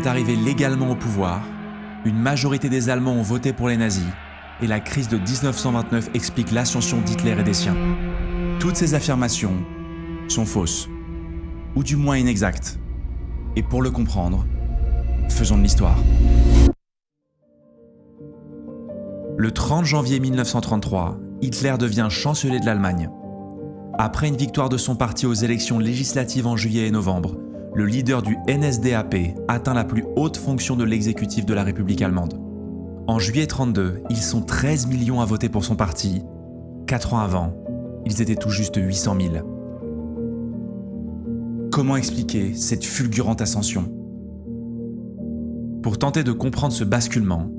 est arrivé légalement au pouvoir, une majorité des Allemands ont voté pour les nazis, et la crise de 1929 explique l'ascension d'Hitler et des siens. Toutes ces affirmations sont fausses, ou du moins inexactes. Et pour le comprendre, faisons de l'histoire. Le 30 janvier 1933, Hitler devient chancelier de l'Allemagne. Après une victoire de son parti aux élections législatives en juillet et novembre, le leader du NSDAP atteint la plus haute fonction de l'exécutif de la République allemande. En juillet 1932, ils sont 13 millions à voter pour son parti. 4 ans avant, ils étaient tout juste 800 000. Comment expliquer cette fulgurante ascension ? Pour tenter de comprendre ce basculement,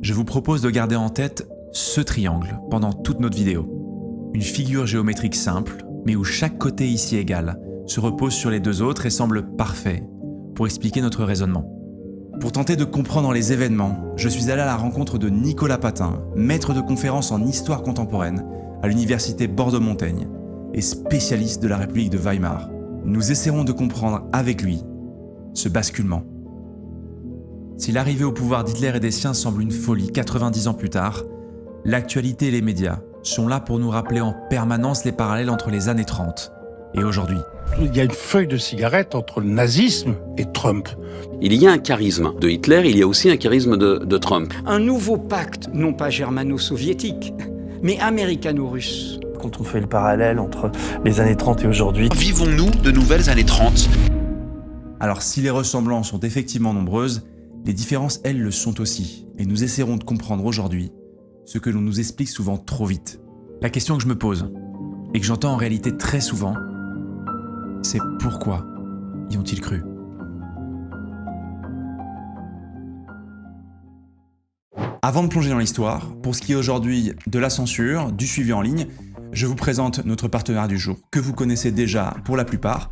je vous propose de garder en tête ce triangle pendant toute notre vidéo. Une figure géométrique simple, mais où chaque côté ici égal se repose sur les deux autres et semble parfait pour expliquer notre raisonnement. Pour tenter de comprendre les événements, je suis allé à la rencontre de Nicolas Patin, maître de conférences en histoire contemporaine à l'université Bordeaux-Montaigne et spécialiste de la République de Weimar. Nous essaierons de comprendre avec lui ce basculement. Si l'arrivée au pouvoir d'Hitler et des siens semble une folie 90 ans plus tard, l'actualité et les médias sont là pour nous rappeler en permanence les parallèles entre les années 30 et aujourd'hui. Il y a une feuille de cigarette entre le nazisme et Trump. Il y a un charisme de Hitler, il y a aussi un charisme de Trump. Un nouveau pacte, non pas germano-soviétique, mais américano-russe. Quand on fait le parallèle entre les années 30 et aujourd'hui. Vivons-nous de nouvelles années 30 ? Alors si les ressemblances sont effectivement nombreuses, les différences, elles, le sont aussi. Et nous essaierons de comprendre aujourd'hui ce que l'on nous explique souvent trop vite. La question que je me pose, et que j'entends en réalité très souvent, c'est pourquoi y ont-ils cru ? Avant de plonger dans l'histoire, pour ce qui est aujourd'hui de la censure, du suivi en ligne, je vous présente notre partenaire du jour, que vous connaissez déjà pour la plupart.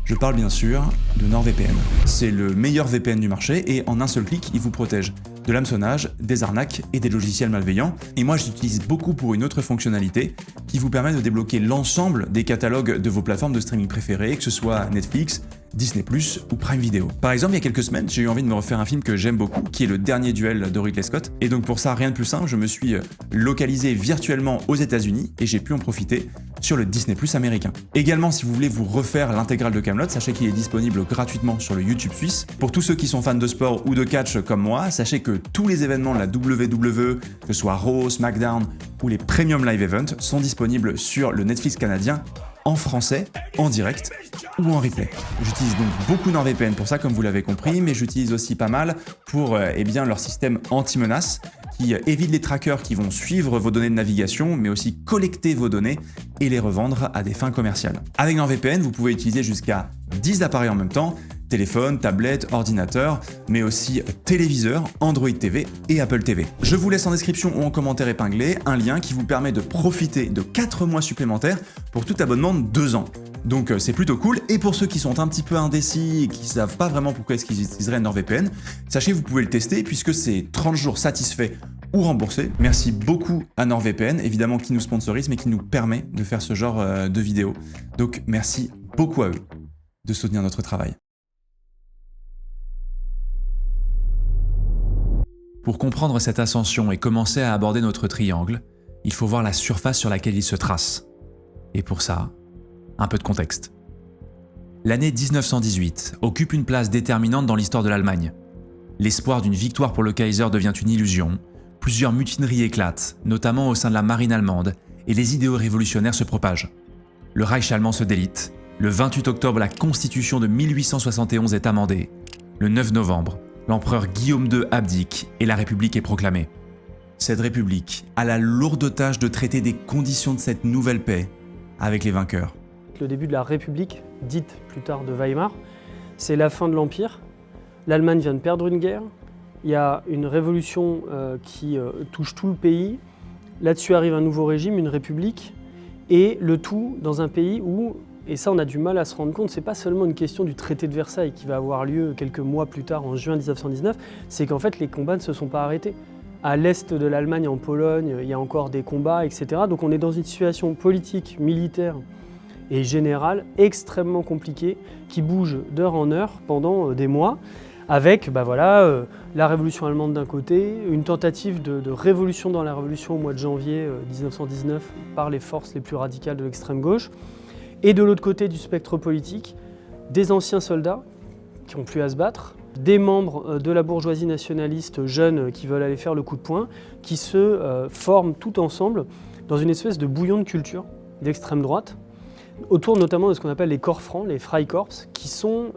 Je parle bien sûr de NordVPN. C'est le meilleur VPN du marché et en un seul clic, il vous protège de l'hameçonnage, des arnaques et des logiciels malveillants. Et moi, je l'utilise beaucoup pour une autre fonctionnalité qui vous permet de débloquer l'ensemble des catalogues de vos plateformes de streaming préférées, que ce soit Netflix, Disney+, ou Prime Video. Par exemple, il y a quelques semaines, j'ai eu envie de me refaire un film que j'aime beaucoup, qui est Le Dernier Duel de Ridley Scott. Et donc pour ça, rien de plus simple, je me suis localisé virtuellement aux États-Unis et j'ai pu en profiter sur le Disney+ américain. Également, si vous voulez vous refaire l'intégrale de Kaamelott, sachez qu'il est disponible gratuitement sur le YouTube suisse. Pour tous ceux qui sont fans de sport ou de catch comme moi, sachez que tous les événements de la WWE, que ce soit Raw, SmackDown ou les Premium Live Events, sont disponibles sur le Netflix canadien en français, en direct ou en replay. J'utilise donc beaucoup NordVPN pour ça, comme vous l'avez compris, mais j'utilise aussi pas mal pour leur système anti-menace qui évite les trackers qui vont suivre vos données de navigation, mais aussi collecter vos données et les revendre à des fins commerciales. Avec NordVPN, vous pouvez utiliser jusqu'à 10 appareils en même temps, téléphone, tablette, ordinateur, mais aussi téléviseur, Android TV et Apple TV. Je vous laisse en description ou en commentaire épinglé un lien qui vous permet de profiter de 4 mois supplémentaires pour tout abonnement de 2 ans. Donc c'est plutôt cool. Et pour ceux qui sont un petit peu indécis et qui ne savent pas vraiment pourquoi est-ce qu'ils utiliseraient NordVPN, sachez que vous pouvez le tester puisque c'est 30 jours satisfaits ou remboursés. Merci beaucoup à NordVPN, évidemment qui nous sponsorise mais qui nous permet de faire ce genre de vidéos. Donc merci beaucoup à eux de soutenir notre travail. Pour comprendre cette ascension et commencer à aborder notre triangle, il faut voir la surface sur laquelle il se trace. Et pour ça, un peu de contexte. L'année 1918 occupe une place déterminante dans l'histoire de l'Allemagne. L'espoir d'une victoire pour le Kaiser devient une illusion, plusieurs mutineries éclatent, notamment au sein de la marine allemande, et les idéaux révolutionnaires se propagent. Le Reich allemand se délite. Le 28 octobre, la Constitution de 1871 est amendée. Le 9 novembre, l'empereur Guillaume II abdique et la République est proclamée. Cette République a la lourde tâche de traiter des conditions de cette nouvelle paix avec les vainqueurs. Le début de la République, dite plus tard de Weimar, c'est la fin de l'Empire. L'Allemagne vient de perdre une guerre. Il y a une révolution qui touche tout le pays. Là-dessus arrive un nouveau régime, une république, et le tout dans un pays où, et ça on a du mal à se rendre compte, c'est pas seulement une question du traité de Versailles qui va avoir lieu quelques mois plus tard, en juin 1919, c'est qu'en fait les combats ne se sont pas arrêtés. À l'est de l'Allemagne, en Pologne, il y a encore des combats, etc. Donc on est dans une situation politique, militaire et générale extrêmement compliquée, qui bouge d'heure en heure pendant des mois, avec la révolution allemande d'un côté, une tentative de révolution dans la révolution au mois de janvier 1919 par les forces les plus radicales de l'extrême gauche, et de l'autre côté du spectre politique, des anciens soldats qui n'ont plus à se battre, des membres de la bourgeoisie nationaliste jeunes qui veulent aller faire le coup de poing, qui se forment tout ensemble dans une espèce de bouillon de culture d'extrême droite, autour notamment de ce qu'on appelle les corps francs, les Freikorps, qui sont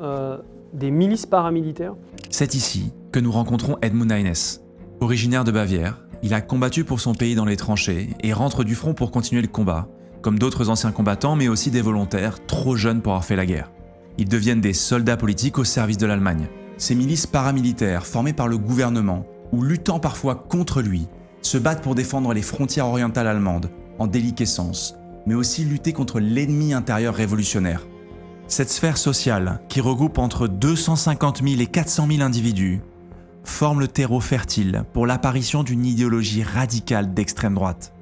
des milices paramilitaires. C'est ici que nous rencontrons Edmund Heines. Originaire de Bavière, il a combattu pour son pays dans les tranchées et rentre du front pour continuer le combat, comme d'autres anciens combattants, mais aussi des volontaires trop jeunes pour avoir fait la guerre. Ils deviennent des soldats politiques au service de l'Allemagne. Ces milices paramilitaires, formées par le gouvernement, ou luttant parfois contre lui, se battent pour défendre les frontières orientales allemandes, en déliquescence, mais aussi lutter contre l'ennemi intérieur révolutionnaire. Cette sphère sociale, qui regroupe entre 250 000 et 400 000 individus, forme le terreau fertile pour l'apparition d'une idéologie radicale d'extrême droite.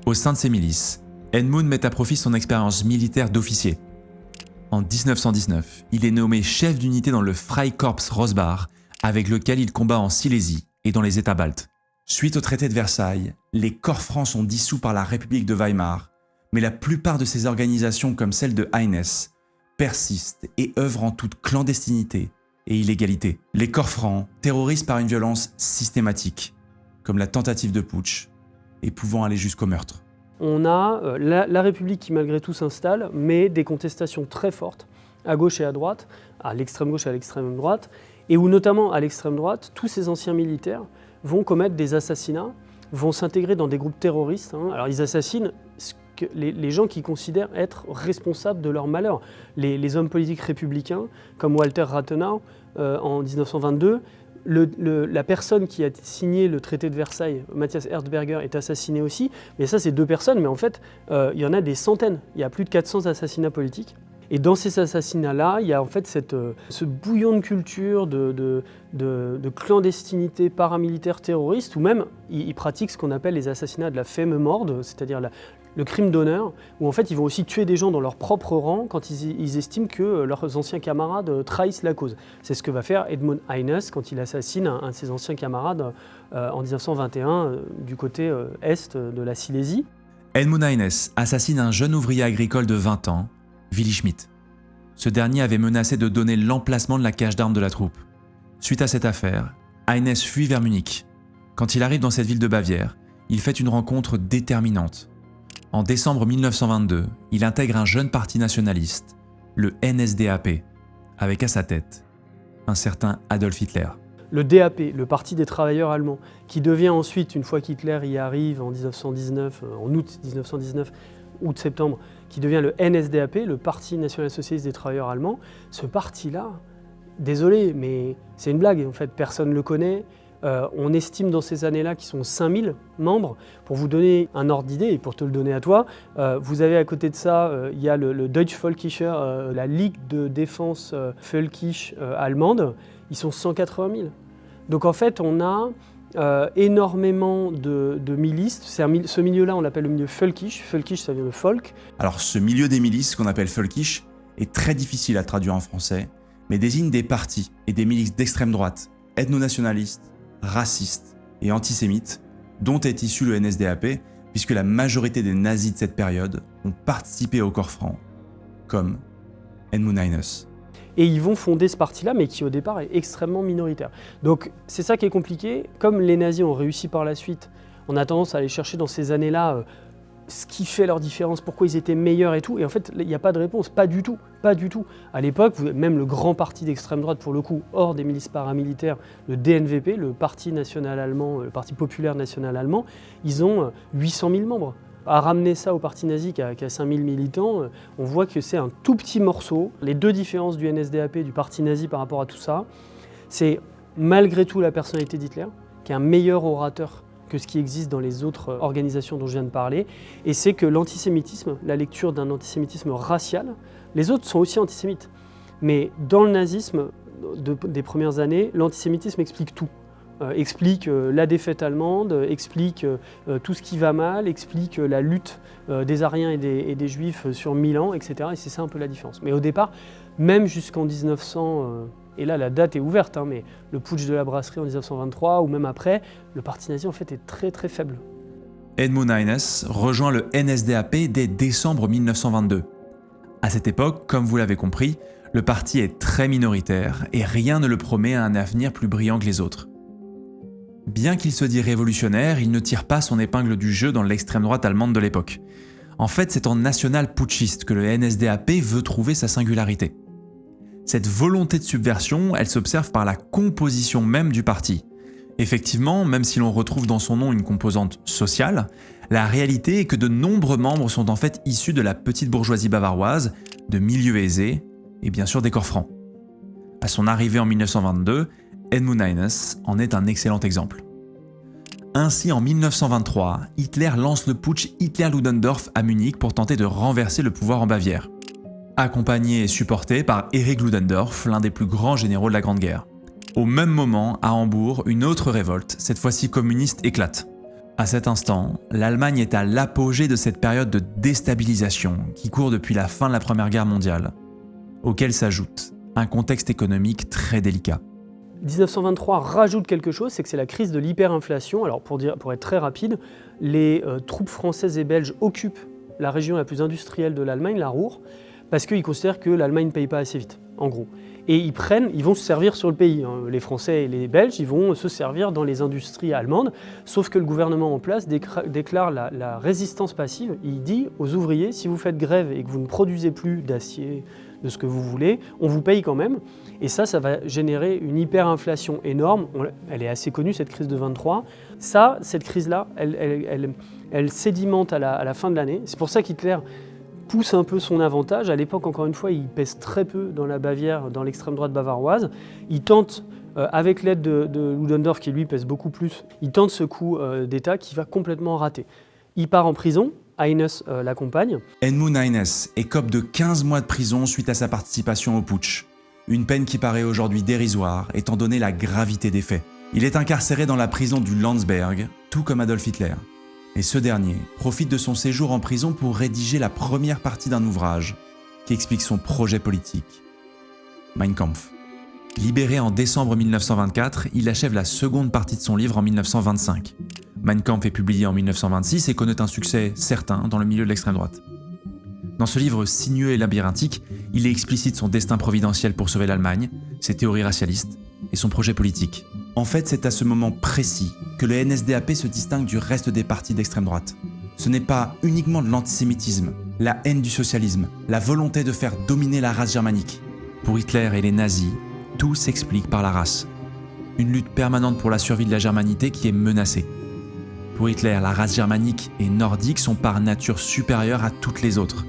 Au sein de ces milices, Edmund met à profit son expérience militaire d'officier. En 1919, il est nommé chef d'unité dans le Freikorps Rosbach, avec lequel il combat en Silésie et dans les États baltes. Suite au traité de Versailles, les corps francs sont dissous par la République de Weimar, mais la plupart de ces organisations, comme celle de Heines, persistent et œuvrent en toute clandestinité et illégalité. Les corps francs terrorisent par une violence systématique, comme la tentative de putsch, et pouvant aller jusqu'au meurtre. On a la République qui malgré tout s'installe, mais des contestations très fortes, à gauche et à droite, à l'extrême gauche et à l'extrême droite, et où notamment à l'extrême droite, tous ces anciens militaires vont commettre des assassinats, vont s'intégrer dans des groupes terroristes. Alors ils assassinent les gens qu'ils considèrent être responsables de leur malheur. Les hommes politiques républicains, comme Walter Rathenau en 1922, la personne qui a signé le traité de Versailles, Matthias Erzberger, est assassinée aussi. Mais ça, c'est 2 personnes, mais en fait, il y en a des centaines. Il y a plus de 400 assassinats politiques. Et dans ces assassinats-là, il y a en fait ce bouillon de culture, de clandestinité paramilitaire terroriste, où même ils pratiquent ce qu'on appelle les assassinats de la femme morde, c'est-à-dire le crime d'honneur, où en fait ils vont aussi tuer des gens dans leur propre rang quand ils estiment que leurs anciens camarades trahissent la cause. C'est ce que va faire Edmund Heines quand il assassine un de ses anciens camarades en 1921 du côté est de la Silésie. Edmund Heines assassine un jeune ouvrier agricole de 20 ans, Willy Schmidt. Ce dernier avait menacé de donner l'emplacement de la cache d'armes de la troupe. Suite à cette affaire, Heines fuit vers Munich. Quand il arrive dans cette ville de Bavière, il fait une rencontre déterminante. En décembre 1922, il intègre un jeune parti nationaliste, le NSDAP, avec à sa tête un certain Adolf Hitler. Le DAP, le Parti des travailleurs allemands, qui devient ensuite, une fois qu'Hitler y arrive en 1919, en août 1919, août-septembre, qui devient le NSDAP, le Parti national-socialiste des travailleurs allemands. Ce parti-là, désolé, mais c'est une blague, en fait, personne ne le connaît. On estime dans ces années-là qu'ils sont 5000 membres. Pour vous donner un ordre d'idée et pour te le donner à toi, vous avez à côté de ça, il y a le Deutsche Völkischer, la Ligue de défense völkisch allemande, ils sont 180 000. Donc en fait, on a énormément de milices. Ce milieu-là, on l'appelle le milieu völkisch. Völkisch, ça vient de folk. Alors ce milieu des milices, qu'on appelle völkisch, est très difficile à traduire en français, mais désigne des partis et des milices d'extrême droite, ethno-nationalistes, racistes et antisémites, dont est issu le NSDAP, puisque la majorité des nazis de cette période ont participé au corps franc, comme Edmund Heines. Et ils vont fonder ce parti-là, mais qui au départ est extrêmement minoritaire. Donc c'est ça qui est compliqué. Comme les nazis ont réussi par la suite, on a tendance à aller chercher dans ces années-là ce qui fait leur différence, pourquoi ils étaient meilleurs et tout. Et en fait, il n'y a pas de réponse, pas du tout, pas du tout. À l'époque, même le grand parti d'extrême droite, pour le coup, hors des milices paramilitaires, le DNVP, le Parti national allemand, le Parti populaire national allemand, ils ont 800 000 membres. À ramener ça au parti nazi qui a 5000 militants, on voit que c'est un tout petit morceau. Les 2 différences du NSDAP et du parti nazi par rapport à tout ça, c'est malgré tout la personnalité d'Hitler, qui est un meilleur orateur que ce qui existe dans les autres organisations dont je viens de parler, et c'est que l'antisémitisme, la lecture d'un antisémitisme racial, les autres sont aussi antisémites, mais dans le nazisme des premières années, l'antisémitisme explique tout. explique la défaite allemande, explique tout ce qui va mal, explique la lutte des Aryens et des Juifs sur 1000 ans, etc. Et c'est ça un peu la différence. Mais au départ, même jusqu'en 1900, et là la date est ouverte, mais le putsch de la brasserie en 1923 ou même après, le parti nazi en fait est très très faible. Edmund Heines rejoint le NSDAP dès décembre 1922. À cette époque, comme vous l'avez compris, le parti est très minoritaire et rien ne le promet à un avenir plus brillant que les autres. Bien qu'il se dit révolutionnaire, il ne tire pas son épingle du jeu dans l'extrême droite allemande de l'époque. En fait, c'est en national-putschiste que le NSDAP veut trouver sa singularité. Cette volonté de subversion, elle s'observe par la composition même du parti. Effectivement, même si l'on retrouve dans son nom une composante sociale, la réalité est que de nombreux membres sont en fait issus de la petite bourgeoisie bavaroise, de milieux aisés et bien sûr des corps francs. À son arrivée en 1922, Edmund Heines en est un excellent exemple. Ainsi, en 1923, Hitler lance le putsch Hitler-Ludendorff à Munich pour tenter de renverser le pouvoir en Bavière. Accompagné et supporté par Erich Ludendorff, l'un des plus grands généraux de la Grande Guerre. Au même moment, à Hambourg, une autre révolte, cette fois-ci communiste, éclate. À cet instant, l'Allemagne est à l'apogée de cette période de déstabilisation qui court depuis la fin de la Première Guerre mondiale, auquel s'ajoute un contexte économique très délicat. 1923 rajoute quelque chose, c'est que c'est la crise de l'hyperinflation. Alors pour être très rapide, les troupes françaises et belges occupent la région la plus industrielle de l'Allemagne, la Ruhr, parce qu'ils considèrent que l'Allemagne ne paye pas assez vite, en gros. Et ils vont se servir sur le pays. Les Français et les Belges, ils vont se servir dans les industries allemandes, sauf que le gouvernement en place déclare la résistance passive. Il dit aux ouvriers, si vous faites grève et que vous ne produisez plus d'acier, de ce que vous voulez, on vous paye quand même. Et ça va générer une hyperinflation énorme. Elle est assez connue, cette crise de 23. Cette crise-là, elle sédimente à la fin de l'année. C'est pour ça qu'Hitler pousse un peu son avantage. À l'époque, encore une fois, il pèse très peu dans la Bavière, dans l'extrême droite bavaroise. Il tente, avec l'aide de Ludendorff, qui lui pèse beaucoup plus, il tente ce coup d'État qui va complètement rater. Il part en prison. Heines l'accompagne. Edmund Heines écope de 15 mois de prison suite à sa participation au putsch. Une peine qui paraît aujourd'hui dérisoire, étant donné la gravité des faits. Il est incarcéré dans la prison du Landsberg, tout comme Adolf Hitler. Et ce dernier profite de son séjour en prison pour rédiger la première partie d'un ouvrage qui explique son projet politique. Mein Kampf. Libéré en décembre 1924, il achève la seconde partie de son livre en 1925. Mein Kampf est publié en 1926 et connaît un succès certain dans le milieu de l'extrême droite. Dans ce livre sinueux et labyrinthique, il explicite son destin providentiel pour sauver l'Allemagne, ses théories racialistes et son projet politique. En fait, c'est à ce moment précis que le NSDAP se distingue du reste des partis d'extrême droite. Ce n'est pas uniquement de l'antisémitisme, la haine du socialisme, la volonté de faire dominer la race germanique. Pour Hitler et les nazis, tout s'explique par la race. Une lutte permanente pour la survie de la germanité qui est menacée. Pour Hitler, la race germanique et nordique sont par nature supérieures à toutes les autres,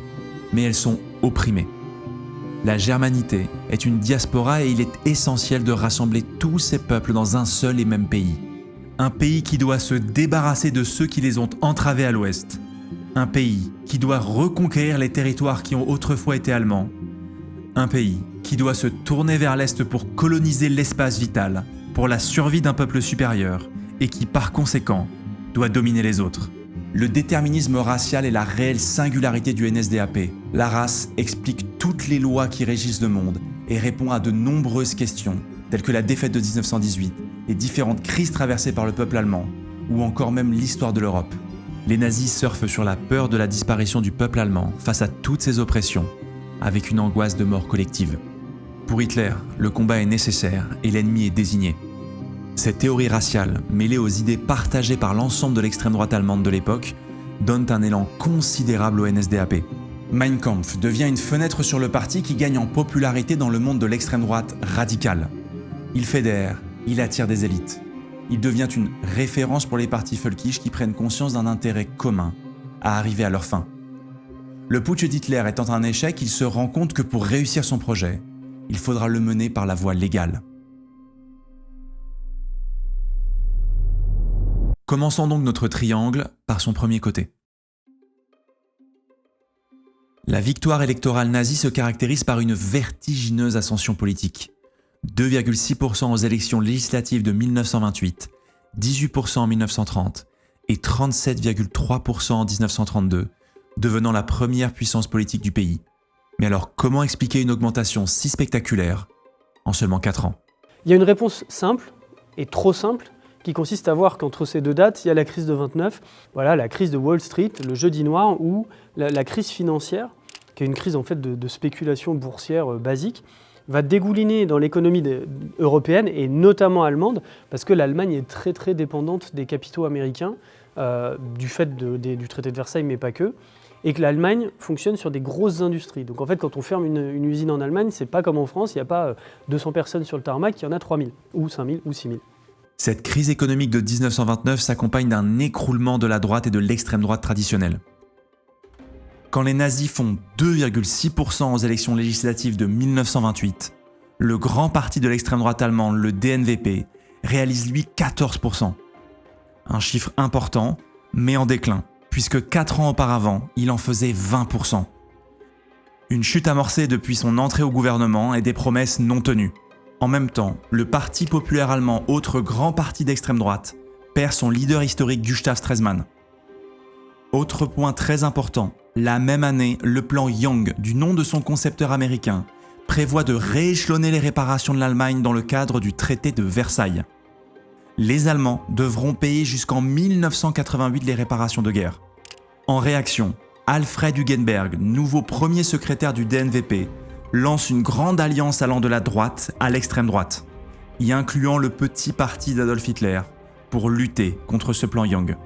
mais elles sont opprimées. La germanité est une diaspora et il est essentiel de rassembler tous ces peuples dans un seul et même pays. Un pays qui doit se débarrasser de ceux qui les ont entravés à l'ouest. Un pays qui doit reconquérir les territoires qui ont autrefois été allemands. Un pays qui doit se tourner vers l'est pour coloniser l'espace vital, pour la survie d'un peuple supérieur, et qui par conséquent doit dominer les autres. Le déterminisme racial est la réelle singularité du NSDAP. La race explique toutes les lois qui régissent le monde et répond à de nombreuses questions, telles que la défaite de 1918, les différentes crises traversées par le peuple allemand, ou encore même l'histoire de l'Europe. Les nazis surfent sur la peur de la disparition du peuple allemand face à toutes ces oppressions, avec une angoisse de mort collective. Pour Hitler, le combat est nécessaire et l'ennemi est désigné. Cette théorie raciale, mêlée aux idées partagées par l'ensemble de l'extrême droite allemande de l'époque, donne un élan considérable au NSDAP. Mein Kampf devient une fenêtre sur le parti qui gagne en popularité dans le monde de l'extrême droite radicale. Il fédère, il attire des élites. Il devient une référence pour les partis völkisch qui prennent conscience d'un intérêt commun à arriver à leur fin. Le putsch d'Hitler étant un échec, il se rend compte que pour réussir son projet, il faudra le mener par la voie légale. Commençons donc notre triangle par son premier côté. La victoire électorale nazie se caractérise par une vertigineuse ascension politique. 2,6% aux élections législatives de 1928, 18% en 1930 et 37,3% en 1932, devenant la première puissance politique du pays. Mais alors, comment expliquer une augmentation si spectaculaire en seulement 4 ans ? Il y a une réponse simple, et trop simple, qui consiste à voir qu'entre ces deux dates, il y a la crise de 29, voilà, la crise de Wall Street, le jeudi noir, ou la crise financière, qui est une crise en fait de spéculation boursière basique, va dégouliner dans l'économie européenne et notamment allemande, parce que l'Allemagne est très très dépendante des capitaux américains, du fait du traité de Versailles, mais pas que, et que l'Allemagne fonctionne sur des grosses industries. Donc en fait, quand on ferme une usine en Allemagne, c'est pas comme en France, il n'y a pas 200 personnes sur le tarmac, il y en a 3000, ou 5000, ou 6000. Cette crise économique de 1929 s'accompagne d'un écroulement de la droite et de l'extrême droite traditionnelle. Quand les nazis font 2,6% aux élections législatives de 1928, le grand parti de l'extrême droite allemande, le DNVP, réalise lui 14%. Un chiffre important, mais en déclin, puisque 4 ans auparavant, il en faisait 20%. Une chute amorcée depuis son entrée au gouvernement et des promesses non tenues. En même temps, le Parti populaire allemand, autre grand parti d'extrême droite, perd son leader historique Gustav Stresemann. Autre point très important, la même année, le plan Young, du nom de son concepteur américain, prévoit de rééchelonner les réparations de l'Allemagne dans le cadre du traité de Versailles. Les Allemands devront payer jusqu'en 1988 les réparations de guerre. En réaction, Alfred Hugenberg, nouveau premier secrétaire du DNVP, lance une grande alliance allant de la droite à l'extrême droite, y incluant le petit parti d'Adolf Hitler, pour lutter contre ce plan Young.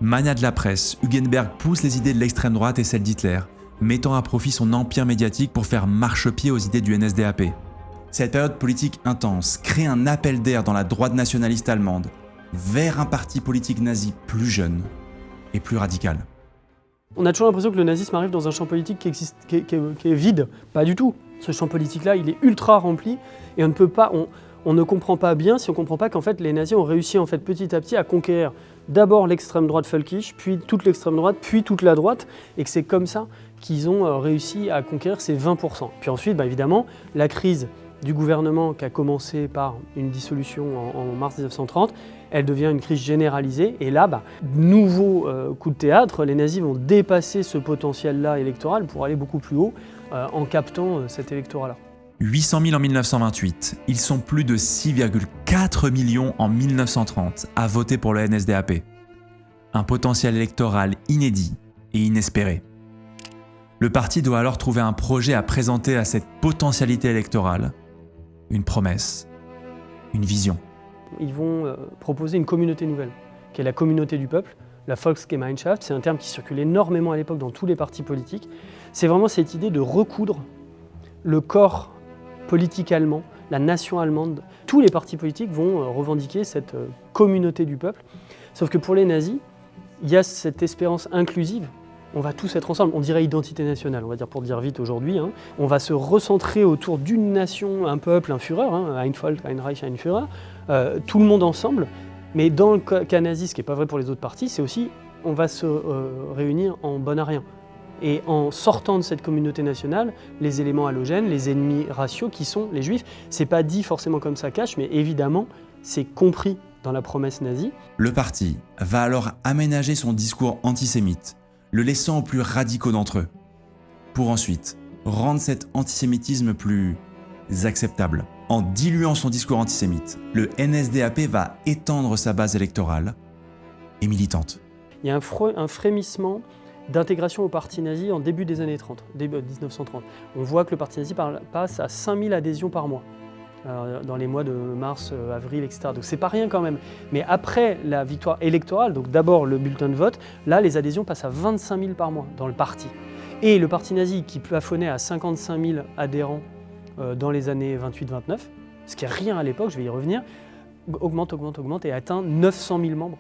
Mania de la presse, Hugenberg pousse les idées de l'extrême droite et celles d'Hitler, mettant à profit son empire médiatique pour faire marchepied aux idées du NSDAP. Cette période politique intense crée un appel d'air dans la droite nationaliste allemande vers un parti politique nazi plus jeune et plus radical. On a toujours l'impression que le nazisme arrive dans un champ politique qui est vide. Pas du tout. Ce champ politique-là, il est ultra rempli et on ne comprend pas bien si on ne comprend pas qu'en fait les nazis ont réussi en fait petit à petit à conquérir d'abord l'extrême droite völkisch, puis toute l'extrême droite, puis toute la droite, et que c'est comme ça qu'ils ont réussi à conquérir ces 20%. Puis ensuite, évidemment, la crise du gouvernement qui a commencé par une dissolution en mars 1930, elle devient une crise généralisée. Et là, nouveau coup de théâtre, les nazis vont dépasser ce potentiel-là électoral pour aller beaucoup plus haut en captant cet électorat-là. 800 000 en 1928, ils sont plus de 6,4 millions en 1930 à voter pour le NSDAP. Un potentiel électoral inédit et inespéré. Le parti doit alors trouver un projet à présenter à cette potentialité électorale, une promesse, une vision. Ils vont proposer une communauté nouvelle, qui est la communauté du peuple, la Volksgemeinschaft. C'est un terme qui circule énormément à l'époque dans tous les partis politiques. C'est vraiment cette idée de recoudre le corps politique allemand, la nation allemande. Tous les partis politiques vont revendiquer cette communauté du peuple. Sauf que pour les nazis, il y a cette espérance inclusive. On va tous être ensemble, on dirait identité nationale, on va dire pour dire vite aujourd'hui. On va se recentrer autour d'une nation, un peuple, un Führer, ein Volk, ein Reich, ein Führer, tout le monde ensemble. Mais dans le cas nazi, ce qui n'est pas vrai pour les autres partis, c'est aussi on va se réunir en bon à rien. Et en sortant de cette communauté nationale, les éléments halogènes, les ennemis raciaux qui sont les juifs, c'est pas dit forcément comme ça cache, mais évidemment, c'est compris dans la promesse nazie. Le parti va alors aménager son discours antisémite, le laissant aux plus radicaux d'entre eux, pour ensuite rendre cet antisémitisme plus acceptable. En diluant son discours antisémite, le NSDAP va étendre sa base électorale et militante. Il y a un frémissement d'intégration au parti nazi en début des années 30, début 1930. On voit que le parti nazi passe à 5000 adhésions par mois, dans les mois de mars, avril, etc. Donc c'est pas rien quand même. Mais après la victoire électorale, donc d'abord le bulletin de vote, là les adhésions passent à 25 000 par mois dans le parti. Et le parti nazi qui plafonnait à 55 000 adhérents dans les années 28-29, ce qui est rien à l'époque, je vais y revenir, augmente et atteint 900 000 membres.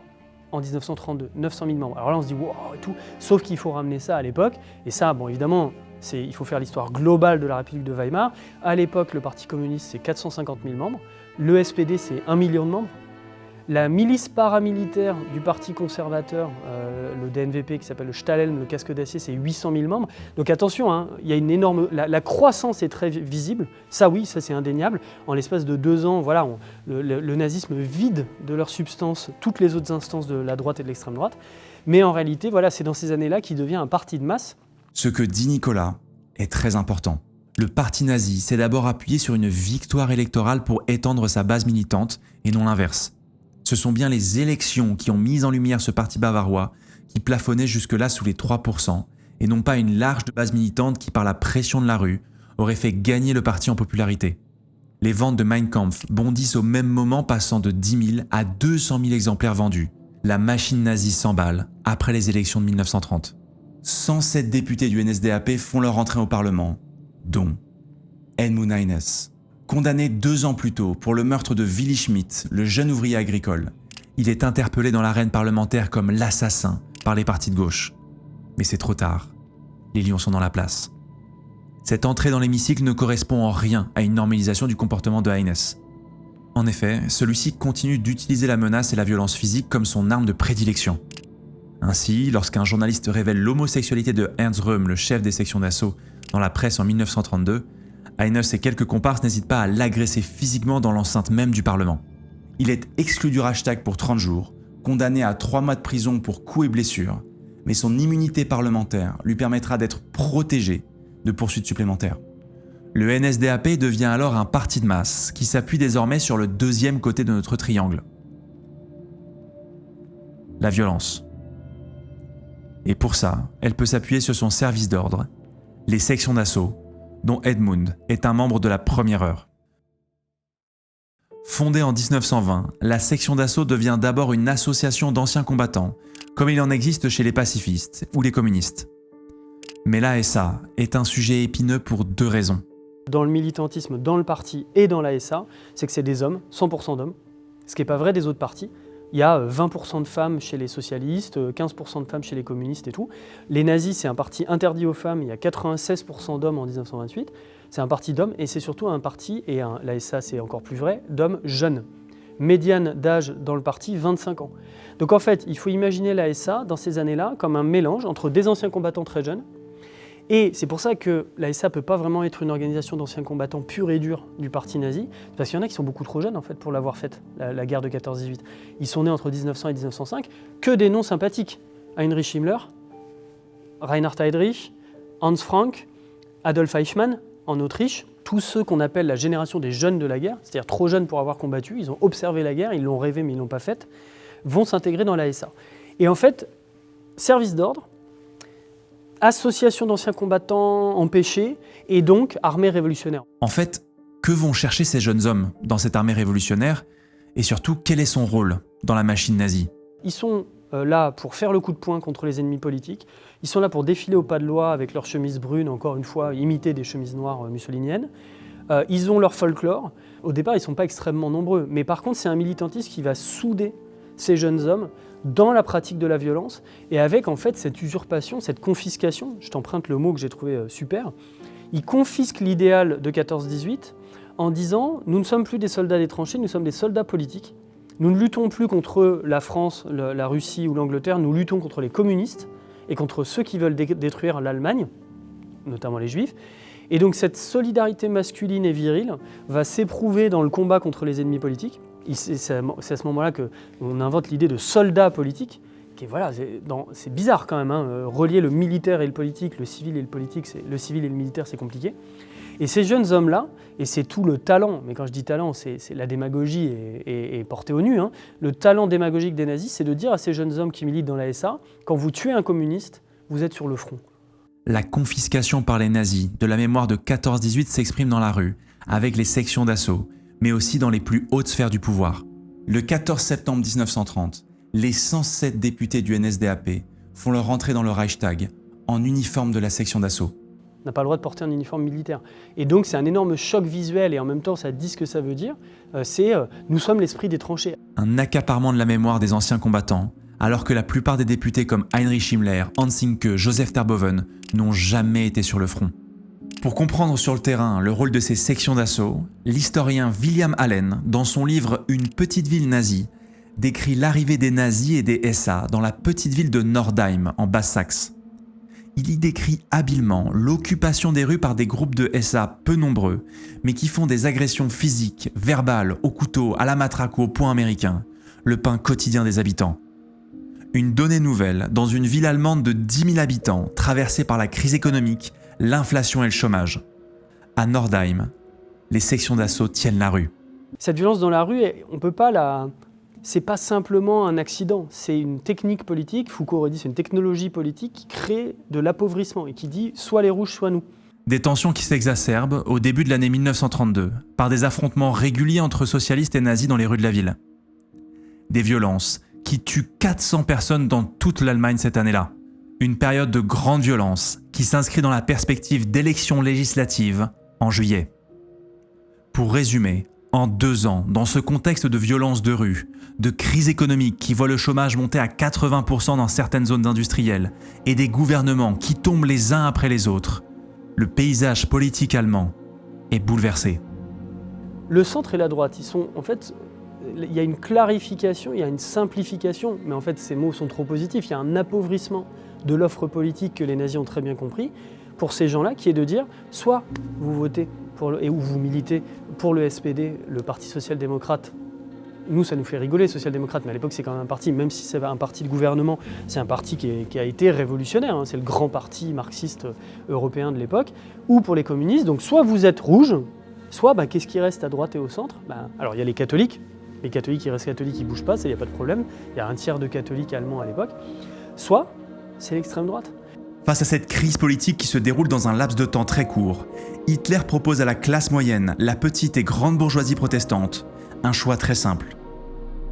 En 1932, 900 000 membres. Alors là, on se dit, wow, et tout, sauf qu'il faut ramener ça à l'époque. Et ça, bon, évidemment, il faut faire l'histoire globale de la République de Weimar. À l'époque, le Parti communiste, c'est 450 000 membres. Le SPD, c'est 1 million de membres. La milice paramilitaire du Parti conservateur, le DNVP qui s'appelle le Stahlhelm, le casque d'acier, c'est 800 000 membres. Donc attention, hein, il y a une énorme... La croissance est très visible, ça oui, ça c'est indéniable. En l'espace de 2 ans, voilà, le nazisme vide de leur substance toutes les autres instances de la droite et de l'extrême droite. Mais en réalité, voilà, c'est dans ces années-là qu'il devient un parti de masse. Ce que dit Nicolas est très important. Le parti nazi s'est d'abord appuyé sur une victoire électorale pour étendre sa base militante et non l'inverse. Ce sont bien les élections qui ont mis en lumière ce parti bavarois qui plafonnait jusque-là sous les 3% et non pas une large base militante qui, par la pression de la rue, aurait fait gagner le parti en popularité. Les ventes de Mein Kampf bondissent au même moment, passant de 10 000 à 200 000 exemplaires vendus. La machine nazie s'emballe après les élections de 1930. 107 députés du NSDAP font leur entrée au Parlement, dont Edmund Heines, condamné 2 ans plus tôt pour le meurtre de Willy Schmidt, le jeune ouvrier agricole. Il est interpellé dans l'arène parlementaire comme l'assassin par les partis de gauche. Mais c'est trop tard. Les lions sont dans la place. Cette entrée dans l'hémicycle ne correspond en rien à une normalisation du comportement de Heines. En effet, celui-ci continue d'utiliser la menace et la violence physique comme son arme de prédilection. Ainsi, lorsqu'un journaliste révèle l'homosexualité de Ernst Röhm, le chef des sections d'assaut, dans la presse en 1932, Heines et quelques comparses n'hésitent pas à l'agresser physiquement dans l'enceinte même du Parlement. Il est exclu du Reichstag pour 30 jours, condamné à 3 mois de prison pour coups et blessures, mais son immunité parlementaire lui permettra d'être protégé de poursuites supplémentaires. Le NSDAP devient alors un parti de masse qui s'appuie désormais sur le deuxième côté de notre triangle. La violence. Et pour ça, elle peut s'appuyer sur son service d'ordre, les sections d'assaut, dont Edmund est un membre de la première heure. Fondée en 1920, la section d'assaut devient d'abord une association d'anciens combattants, comme il en existe chez les pacifistes ou les communistes. Mais l'ASA est un sujet épineux pour 2 raisons. Dans le militantisme, dans le parti et dans l'ASA, c'est que c'est des hommes, 100% d'hommes, ce qui n'est pas vrai des autres partis. Il y a 20% de femmes chez les socialistes, 15% de femmes chez les communistes et tout. Les nazis, c'est un parti interdit aux femmes, il y a 96% d'hommes en 1928. C'est un parti d'hommes et c'est surtout un parti, et l'ASA c'est encore plus vrai, d'hommes jeunes. Médiane d'âge dans le parti, 25 ans. Donc en fait, il faut imaginer l'ASA dans ces années-là comme un mélange entre des anciens combattants très jeunes. Et c'est pour ça que l'ASA ne peut pas vraiment être une organisation d'anciens combattants pure et dure du parti nazi, parce qu'il y en a qui sont beaucoup trop jeunes en fait pour l'avoir faite, la guerre de 14-18. Ils sont nés entre 1900 et 1905, que des noms sympathiques. Heinrich Himmler, Reinhard Heydrich, Hans Frank, Adolf Eichmann en Autriche, tous ceux qu'on appelle la génération des jeunes de la guerre, c'est-à-dire trop jeunes pour avoir combattu, ils ont observé la guerre, ils l'ont rêvé mais ils ne l'ont pas faite, vont s'intégrer dans l'ASA. Et en fait, service d'ordre, association d'anciens combattants empêchés et donc armée révolutionnaire. En fait, que vont chercher ces jeunes hommes dans cette armée révolutionnaire et surtout quel est son rôle dans la machine nazie ? Ils sont là pour faire le coup de poing contre les ennemis politiques, ils sont là pour défiler au pas de loi avec leurs chemises brunes, encore une fois imiter des chemises noires mussoliniennes. Ils ont leur folklore. Au départ, ils ne sont pas extrêmement nombreux, mais par contre, c'est un militantisme qui va souder ces jeunes hommes dans la pratique de la violence et avec en fait cette usurpation, cette confiscation, je t'emprunte le mot que j'ai trouvé super, ils confisquent l'idéal de 14-18 en disant « nous ne sommes plus des soldats des tranchées, nous sommes des soldats politiques, nous ne luttons plus contre la France, la Russie ou l'Angleterre, nous luttons contre les communistes et contre ceux qui veulent détruire l'Allemagne, notamment les Juifs. » Et donc cette solidarité masculine et virile va s'éprouver dans le combat contre les ennemis politiques. C'est à ce moment-là qu'on invente l'idée de soldat politique, qui est, voilà, c'est bizarre quand même, hein, relier le militaire et le politique, le civil et le politique, le civil et le militaire, c'est compliqué. Et ces jeunes hommes-là, et c'est tout le talent, mais quand je dis talent, c'est la démagogie est portée au nu, hein. Le talent démagogique des nazis, c'est de dire à ces jeunes hommes qui militent dans la SA, quand vous tuez un communiste, vous êtes sur le front. La confiscation par les nazis de la mémoire de 14-18 s'exprime dans la rue, avec les sections d'assaut, mais aussi dans les plus hautes sphères du pouvoir. Le 14 septembre 1930, les 107 députés du NSDAP font leur entrée dans le Reichstag en uniforme de la section d'assaut. On n'a pas le droit de porter un uniforme militaire. Et donc c'est un énorme choc visuel et en même temps ça dit ce que ça veut dire, nous sommes l'esprit des tranchées. Un accaparement de la mémoire des anciens combattants, alors que la plupart des députés comme Heinrich Himmler, Hans Sincke, Joseph Terboven n'ont jamais été sur le front. Pour comprendre sur le terrain le rôle de ces sections d'assaut, l'historien William Allen, dans son livre « Une petite ville nazie », décrit l'arrivée des nazis et des SA dans la petite ville de Nordheim, en Basse-Saxe. Il y décrit habilement l'occupation des rues par des groupes de SA peu nombreux, mais qui font des agressions physiques, verbales, au couteau, à la matraque ou au poing américain, le pain quotidien des habitants. Une donnée nouvelle dans une ville allemande de 10 000 habitants, traversée par la crise économique, l'inflation et le chômage. À Nordheim, les sections d'assaut tiennent la rue. Cette violence dans la rue, on peut pas la... C'est pas simplement un accident, c'est une technique politique, Foucault aurait dit c'est une technologie politique qui crée de l'appauvrissement et qui dit soit les rouges, soit nous. Des tensions qui s'exacerbent au début de l'année 1932, par des affrontements réguliers entre socialistes et nazis dans les rues de la ville. Des violences qui tuent 400 personnes dans toute l'Allemagne cette année-là. Une période de grande violence qui s'inscrit dans la perspective d'élections législatives en juillet. Pour résumer, en 2 ans, dans ce contexte de violence de rue, de crise économique qui voit le chômage monter à 80% dans certaines zones industrielles, et des gouvernements qui tombent les uns après les autres, le paysage politique allemand est bouleversé. Le centre et la droite, ils sont en fait... Il y a une clarification, il y a une simplification, mais en fait ces mots sont trop positifs. Il y a un appauvrissement de l'offre politique que les nazis ont très bien compris pour ces gens-là, qui est de dire soit vous votez ou vous militez pour le SPD, le Parti social-démocrate. Nous, ça nous fait rigoler, social-démocrate, mais à l'époque c'est quand même un parti, même si c'est un parti de gouvernement, c'est un parti qui a été révolutionnaire, hein, c'est le grand parti marxiste européen de l'époque, ou pour les communistes. Donc soit vous êtes rouge, soit qu'est-ce qui reste à droite et au centre ? Alors il y a les catholiques. Les catholiques, ils restent catholiques, ils ne bougent pas, ça, il n'y a pas de problème. Il y a un tiers de catholiques allemands à l'époque. Soit, c'est l'extrême droite. Face à cette crise politique qui se déroule dans un laps de temps très court, Hitler propose à la classe moyenne, la petite et grande bourgeoisie protestante, un choix très simple.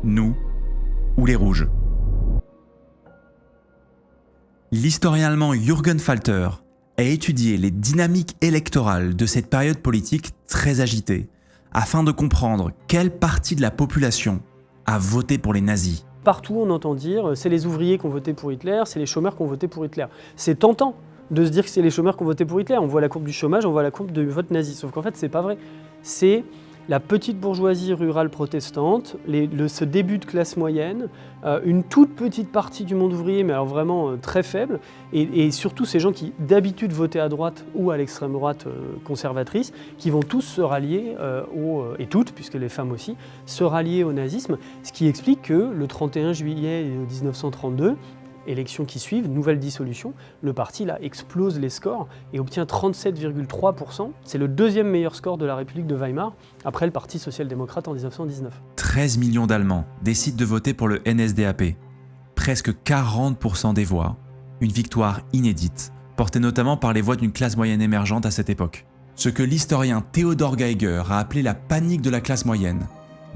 Nous ou les rouges. L'historien allemand Jürgen Falter a étudié les dynamiques électorales de cette période politique très agitée, afin de comprendre quelle partie de la population a voté pour les nazis. Partout, on entend dire c'est les ouvriers qui ont voté pour Hitler, c'est les chômeurs qui ont voté pour Hitler. C'est tentant de se dire que c'est les chômeurs qui ont voté pour Hitler. On voit la courbe du chômage, on voit la courbe du vote nazi. Sauf qu'en fait, c'est pas vrai. C'est la petite bourgeoisie rurale protestante, ce début de classe moyenne, une toute petite partie du monde ouvrier, mais alors vraiment très faible, et surtout ces gens qui d'habitude votaient à droite ou à l'extrême droite conservatrice, qui vont tous se rallier, et toutes, puisque les femmes aussi, se rallier au nazisme, ce qui explique que le 31 juillet 1932, élections qui suivent, nouvelle dissolution, le parti là explose les scores et obtient 37,3%. C'est le deuxième meilleur score de la République de Weimar, après le Parti social-démocrate en 1919. 13 millions d'Allemands décident de voter pour le NSDAP. Presque 40% des voix. Une victoire inédite, portée notamment par les voix d'une classe moyenne émergente à cette époque. Ce que l'historien Theodor Geiger a appelé la panique de la classe moyenne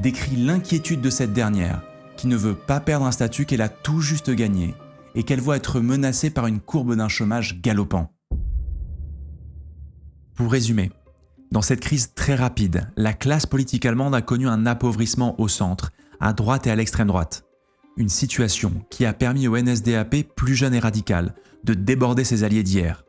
décrit l'inquiétude de cette dernière, qui ne veut pas perdre un statut qu'elle a tout juste gagné, et qu'elle voit être menacée par une courbe d'un chômage galopant. Pour résumer, dans cette crise très rapide, la classe politique allemande a connu un appauvrissement au centre, à droite et à l'extrême droite. Une situation qui a permis au NSDAP, plus jeune et radical, de déborder ses alliés d'hier.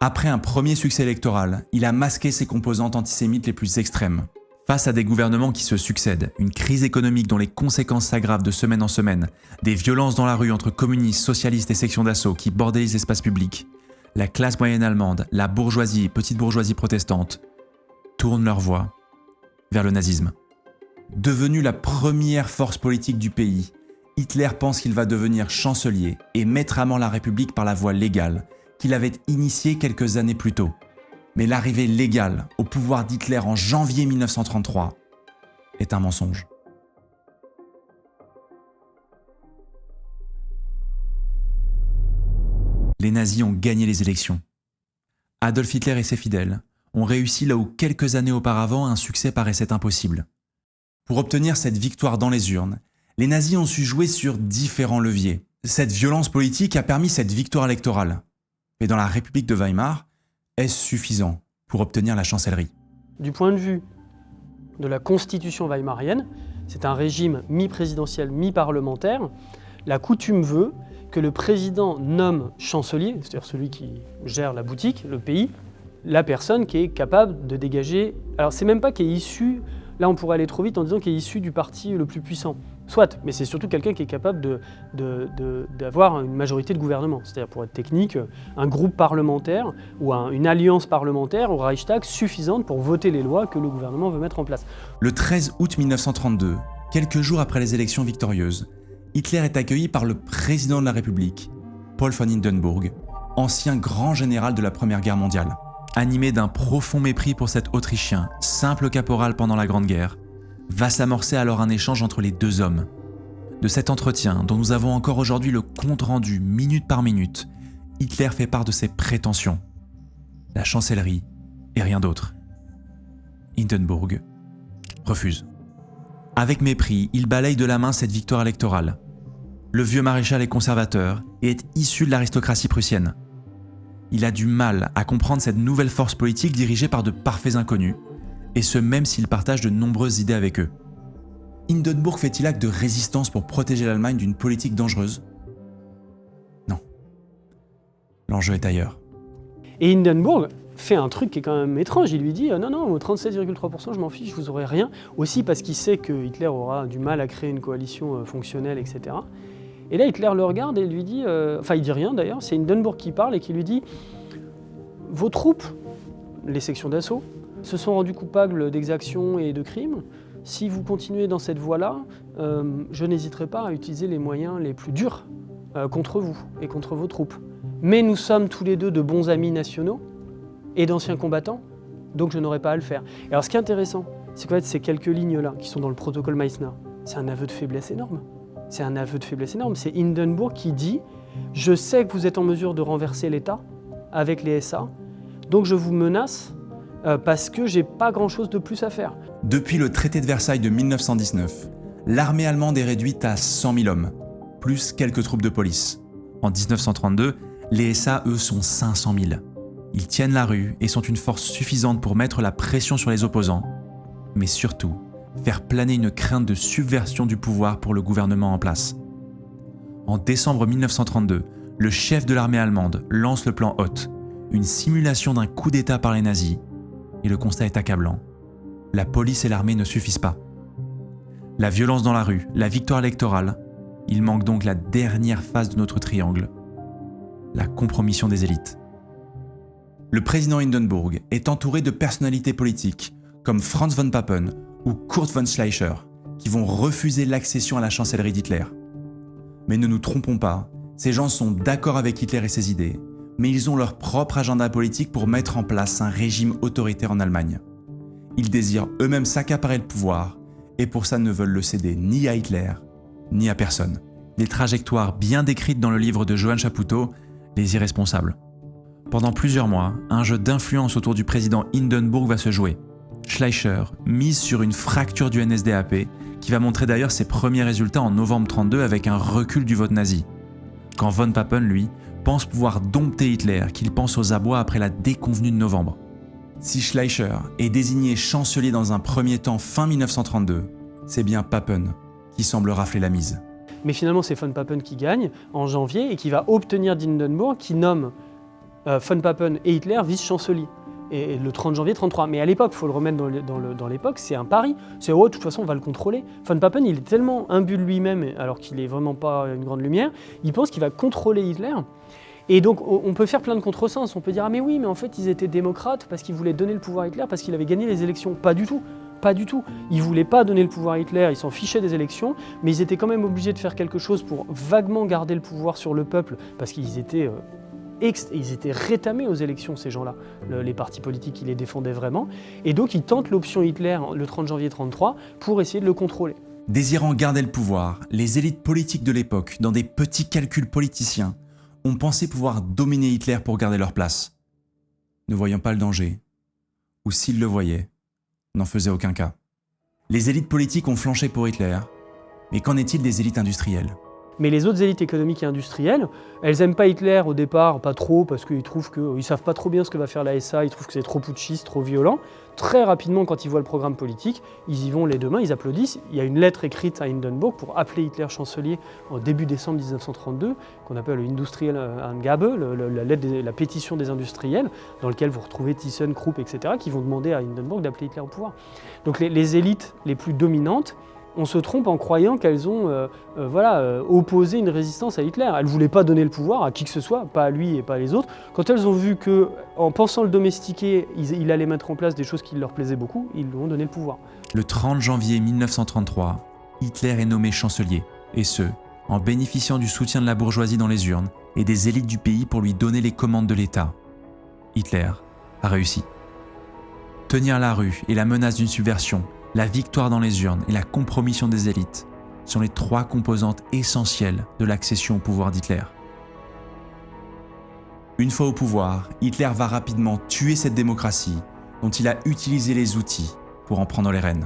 Après un premier succès électoral, il a masqué ses composantes antisémites les plus extrêmes. Face à des gouvernements qui se succèdent, une crise économique dont les conséquences s'aggravent de semaine en semaine, des violences dans la rue entre communistes, socialistes et sections d'assaut qui bordaient les espaces publics, la classe moyenne allemande, la bourgeoisie et petite bourgeoisie protestante tournent leur voix vers le nazisme. Devenu la première force politique du pays, Hitler pense qu'il va devenir chancelier et mettre à mort la République par la voie légale qu'il avait initiée quelques années plus tôt. Mais l'arrivée légale au pouvoir d'Hitler en janvier 1933 est un mensonge. Les nazis ont gagné les élections. Adolf Hitler et ses fidèles ont réussi là où quelques années auparavant un succès paraissait impossible. Pour obtenir cette victoire dans les urnes, les nazis ont su jouer sur différents leviers. Cette violence politique a permis cette victoire électorale. Mais dans la République de Weimar, est-ce suffisant pour obtenir la chancellerie ? Du point de vue de la constitution weimarienne, c'est un régime mi-présidentiel, mi-parlementaire. La coutume veut que le président nomme chancelier, c'est-à-dire celui qui gère la boutique, le pays, la personne qui est capable de dégager... Alors c'est même pas qui est issu, là on pourrait aller trop vite en disant qu'il est issu du parti le plus puissant. Soit, mais c'est surtout quelqu'un qui est capable d'avoir une majorité de gouvernement. C'est-à-dire, pour être technique, un groupe parlementaire ou une alliance parlementaire au Reichstag suffisante pour voter les lois que le gouvernement veut mettre en place. Le 13 août 1932, quelques jours après les élections victorieuses, Hitler est accueilli par le président de la République, Paul von Hindenburg, ancien grand général de la Première Guerre mondiale. Animé d'un profond mépris pour cet Autrichien, simple caporal pendant la Grande Guerre, va s'amorcer alors un échange entre les deux hommes. De cet entretien, dont nous avons encore aujourd'hui le compte rendu minute par minute, Hitler fait part de ses prétentions. La chancellerie et rien d'autre. Hindenburg refuse. Avec mépris, il balaye de la main cette victoire électorale. Le vieux maréchal est conservateur et est issu de l'aristocratie prussienne. Il a du mal à comprendre cette nouvelle force politique dirigée par de parfaits inconnus, et ce même s'il partage de nombreuses idées avec eux. Hindenburg fait-il acte de résistance pour protéger l'Allemagne d'une politique dangereuse ? Non. L'enjeu est ailleurs. Et Hindenburg fait un truc qui est quand même étrange. Il lui dit non, au 37,3%, je m'en fiche, vous aurez rien. Aussi parce qu'il sait que Hitler aura du mal à créer une coalition fonctionnelle, etc. Et là, Hitler le regarde et lui dit, il dit rien d'ailleurs, c'est Hindenburg qui parle et qui lui dit « Vos troupes, les sections d'assaut, se sont rendues coupables d'exactions et de crimes. Si vous continuez dans cette voie-là, je n'hésiterai pas à utiliser les moyens les plus durs contre vous et contre vos troupes. Mais nous sommes tous les deux de bons amis nationaux et d'anciens combattants, donc je n'aurai pas à le faire. » Et alors ce qui est intéressant, c'est qu'en fait ces quelques lignes-là, qui sont dans le protocole Meissner, c'est un aveu de faiblesse énorme. C'est un aveu de faiblesse énorme. C'est Hindenburg qui dit « Je sais que vous êtes en mesure de renverser l'État avec les SA, donc je vous menace parce que j'ai pas grand-chose de plus à faire. » Depuis le traité de Versailles de 1919, l'armée allemande est réduite à 100 000 hommes, plus quelques troupes de police. En 1932, les SA, eux, sont 500 000. Ils tiennent la rue et sont une force suffisante pour mettre la pression sur les opposants, mais surtout faire planer une crainte de subversion du pouvoir pour le gouvernement en place. En décembre 1932, le chef de l'armée allemande lance le plan Hoth, une simulation d'un coup d'État par les nazis, et le constat est accablant. La police et l'armée ne suffisent pas. La violence dans la rue, la victoire électorale, il manque donc la dernière phase de notre triangle, la compromission des élites. Le président Hindenburg est entouré de personnalités politiques comme Franz von Papen ou Kurt von Schleicher, qui vont refuser l'accession à la chancellerie d'Hitler. Mais ne nous trompons pas, ces gens sont d'accord avec Hitler et ses idées, mais ils ont leur propre agenda politique pour mettre en place un régime autoritaire en Allemagne. Ils désirent eux-mêmes s'accaparer le pouvoir, et pour ça ne veulent le céder ni à Hitler, ni à personne. Des trajectoires bien décrites dans le livre de Johann Chapoutot, Les Irresponsables. Pendant plusieurs mois, un jeu d'influence autour du président Hindenburg va se jouer. Schleicher mise sur une fracture du NSDAP, qui va montrer d'ailleurs ses premiers résultats en novembre 1932 avec un recul du vote nazi. Quand von Papen, lui, pense pouvoir dompter Hitler, qu'il pense aux abois après la déconvenue de novembre. Si Schleicher est désigné chancelier dans un premier temps fin 1932, c'est bien Papen qui semble rafler la mise. Mais finalement, c'est von Papen qui gagne en janvier et qui va obtenir d'Hindenburg, qui nomme von Papen et Hitler vice-chancelier. Et le 30 janvier 1933. Mais à l'époque, il faut le remettre dans l'époque, c'est un pari. C'est de toute façon, on va le contrôler. Von Papen, il est tellement imbu de lui-même, alors qu'il n'est vraiment pas une grande lumière, il pense qu'il va contrôler Hitler. Et donc, on peut faire plein de contresens. On peut dire, ah mais oui, mais en fait, ils étaient démocrates parce qu'ils voulaient donner le pouvoir à Hitler, parce qu'il avait gagné les élections. Pas du tout. Pas du tout. Ils ne voulaient pas donner le pouvoir à Hitler, ils s'en fichaient des élections, mais ils étaient quand même obligés de faire quelque chose pour vaguement garder le pouvoir sur le peuple, parce qu'ils étaient... ils étaient rétamés aux élections, ces gens-là, les partis politiques qui les défendaient vraiment. Et donc, ils tentent l'option Hitler le 30 janvier 1933 pour essayer de le contrôler. Désirant garder le pouvoir, les élites politiques de l'époque, dans des petits calculs politiciens, ont pensé pouvoir dominer Hitler pour garder leur place. Ne voyant pas le danger, ou s'ils le voyaient, n'en faisaient aucun cas. Les élites politiques ont flanché pour Hitler, mais qu'en est-il des élites industrielles ? Mais les autres élites économiques et industrielles, elles n'aiment pas Hitler au départ, pas trop, parce qu'ils trouvent qu'ils ne savent pas trop bien ce que va faire la SA, ils trouvent que c'est trop putschiste, trop violent. Très rapidement, quand ils voient le programme politique, ils y vont les deux mains, ils applaudissent. Il y a une lettre écrite à Hindenburg pour appeler Hitler chancelier en début décembre 1932, qu'on appelle le Industrielle Angabe, la pétition des industriels, dans lequel vous retrouvez ThyssenKrupp, etc., qui vont demander à Hindenburg d'appeler Hitler au pouvoir. Donc les élites les plus dominantes, on se trompe en croyant qu'elles ont opposé une résistance à Hitler. Elles ne voulaient pas donner le pouvoir à qui que ce soit, pas à lui et pas à les autres. Quand elles ont vu qu'en pensant le domestiquer, il allait mettre en place des choses qui leur plaisaient beaucoup, ils lui ont donné le pouvoir. Le 30 janvier 1933, Hitler est nommé chancelier, et ce, en bénéficiant du soutien de la bourgeoisie dans les urnes et des élites du pays pour lui donner les commandes de l'État. Hitler a réussi. Tenir la rue et la menace d'une subversion, la victoire dans les urnes et la compromission des élites sont les 3 composantes essentielles de l'accession au pouvoir d'Hitler. Une fois au pouvoir, Hitler va rapidement tuer cette démocratie dont il a utilisé les outils pour en prendre les rênes.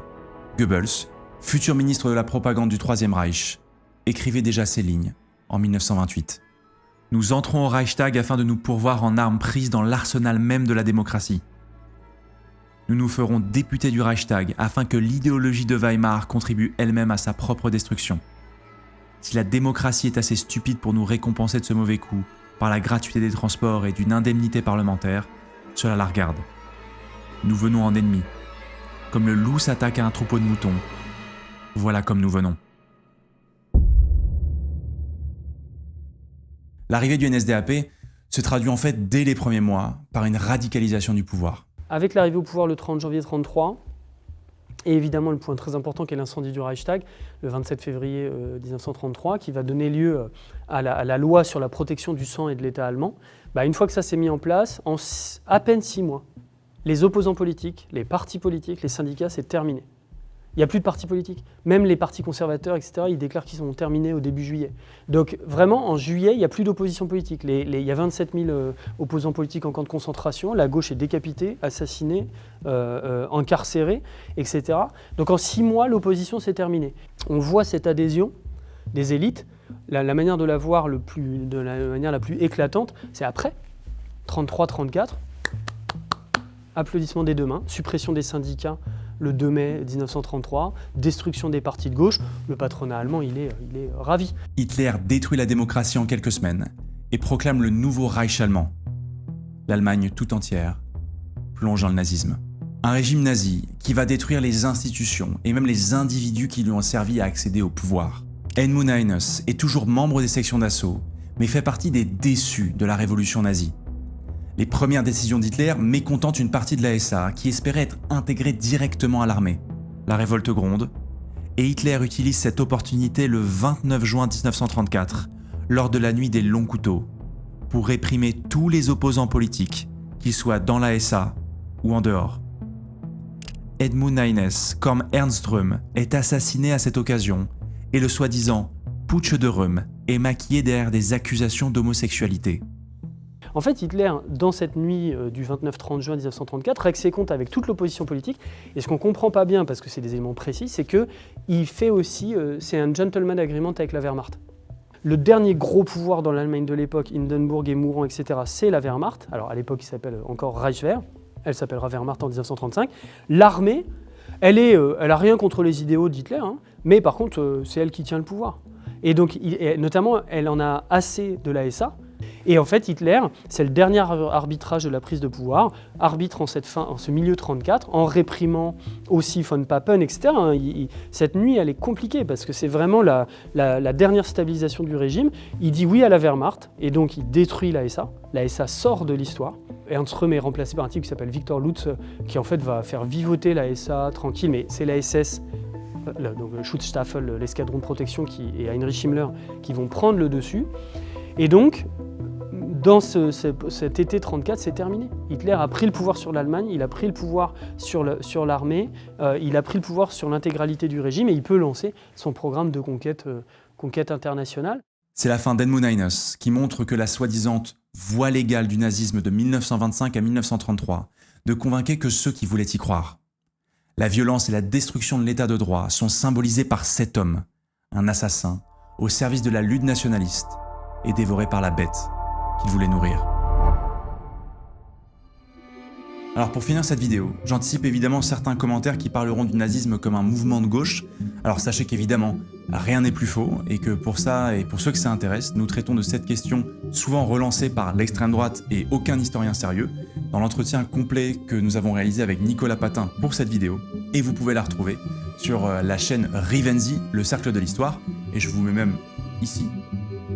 Goebbels, futur ministre de la propagande du Troisième Reich, écrivait déjà ces lignes en 1928. « Nous entrons au Reichstag afin de nous pourvoir en armes prises dans l'arsenal même de la démocratie. Nous nous ferons députés du Reichstag afin que l'idéologie de Weimar contribue elle-même à sa propre destruction. Si la démocratie est assez stupide pour nous récompenser de ce mauvais coup par la gratuité des transports et d'une indemnité parlementaire, cela la regarde. Nous venons en ennemis. Comme le loup s'attaque à un troupeau de moutons, voilà comme nous venons. » L'arrivée du NSDAP se traduit en fait dès les premiers mois par une radicalisation du pouvoir. Avec l'arrivée au pouvoir le 30 janvier 1933, et évidemment le point très important qui est l'incendie du Reichstag, le 27 février 1933, qui va donner lieu à la loi sur la protection du sang et de l'État allemand, une fois que ça s'est mis en place, en à peine 6 mois, les opposants politiques, les partis politiques, les syndicats, c'est terminé. Il n'y a plus de partis politiques. Même les partis conservateurs, etc., ils déclarent qu'ils sont terminés au début juillet. Donc vraiment, en juillet, il n'y a plus d'opposition politique. Il y a 27 000 opposants politiques en camp de concentration. La gauche est décapitée, assassinée, incarcérée, etc. Donc en 6 mois, l'opposition s'est terminée. On voit cette adhésion des élites. La manière de la voir de la manière la plus éclatante, c'est après, 33-34, applaudissement des 2 mains, suppression des syndicats, le 2 mai 1933, destruction des partis de gauche, le patronat allemand, il est ravi. Hitler détruit la démocratie en quelques semaines et proclame le nouveau Reich allemand. L'Allemagne tout entière plonge dans le nazisme. Un régime nazi qui va détruire les institutions et même les individus qui lui ont servi à accéder au pouvoir. Edmund Heines est toujours membre des sections d'assaut, mais fait partie des déçus de la révolution nazie. Les premières décisions d'Hitler mécontentent une partie de la SA qui espérait être intégrée directement à l'armée. La révolte gronde, et Hitler utilise cette opportunité le 29 juin 1934, lors de la nuit des longs couteaux, pour réprimer tous les opposants politiques, qu'ils soient dans la SA ou en dehors. Edmund Heines, comme Ernst Röhm, est assassiné à cette occasion, et le soi-disant putsch de Röhm est maquillé derrière des accusations d'homosexualité. En fait, Hitler, dans cette nuit du 29-30 juin 1934, règle ses comptes avec toute l'opposition politique. Et ce qu'on ne comprend pas bien, parce que c'est des éléments précis, c'est qu'il fait aussi, c'est un gentleman agreement avec la Wehrmacht. Le dernier gros pouvoir dans l'Allemagne de l'époque, Hindenburg et Mourant, etc., c'est la Wehrmacht. Alors à l'époque, il s'appelle encore Reichswehr. Elle s'appellera Wehrmacht en 1935. L'armée, elle a rien contre les idéaux d'Hitler, mais par contre, c'est elle qui tient le pouvoir. Et donc, notamment, elle en a assez de la SA. Et en fait, Hitler, c'est le dernier arbitrage de la prise de pouvoir, arbitre en ce milieu 34, en réprimant aussi von Papen, etc. Cette nuit, elle est compliquée parce que c'est vraiment la dernière stabilisation du régime. Il dit oui à la Wehrmacht et donc il détruit la SA. La SA sort de l'histoire. Ernst Röhm est remplacé par un type qui s'appelle Viktor Lutz, qui en fait va faire vivoter la SA tranquille, mais c'est la SS. Donc Schutzstaffel, l'escadron de protection et Heinrich Himmler qui vont prendre le dessus. Et donc, dans cet été 34, c'est terminé. Hitler a pris le pouvoir sur l'Allemagne, il a pris le pouvoir sur l'armée, il a pris le pouvoir sur l'intégralité du régime et il peut lancer son programme de conquête internationale. C'est la fin d'Edmund Heines qui montre que la soi-disant voie légale du nazisme de 1925 à 1933 ne convainquait que ceux qui voulaient y croire. La violence et la destruction de l'état de droit sont symbolisées par cet homme, un assassin, au service de la lutte nationaliste et dévoré par la bête qu'il voulait nourrir. Alors pour finir cette vidéo, j'anticipe évidemment certains commentaires qui parleront du nazisme comme un mouvement de gauche. Alors sachez qu'évidemment, rien n'est plus faux et que pour ça et pour ceux que ça intéresse, nous traitons de cette question souvent relancée par l'extrême droite et aucun historien sérieux dans l'entretien complet que nous avons réalisé avec Nicolas Patin pour cette vidéo et vous pouvez la retrouver sur la chaîne Rivenzi, le cercle de l'histoire, et je vous mets même ici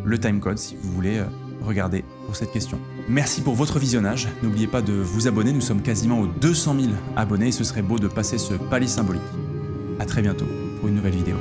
le timecode si vous voulez regarder pour cette question. Merci pour votre visionnage, n'oubliez pas de vous abonner, nous sommes quasiment aux 200 000 abonnés et ce serait beau de passer ce palier symbolique. A très bientôt pour une nouvelle vidéo.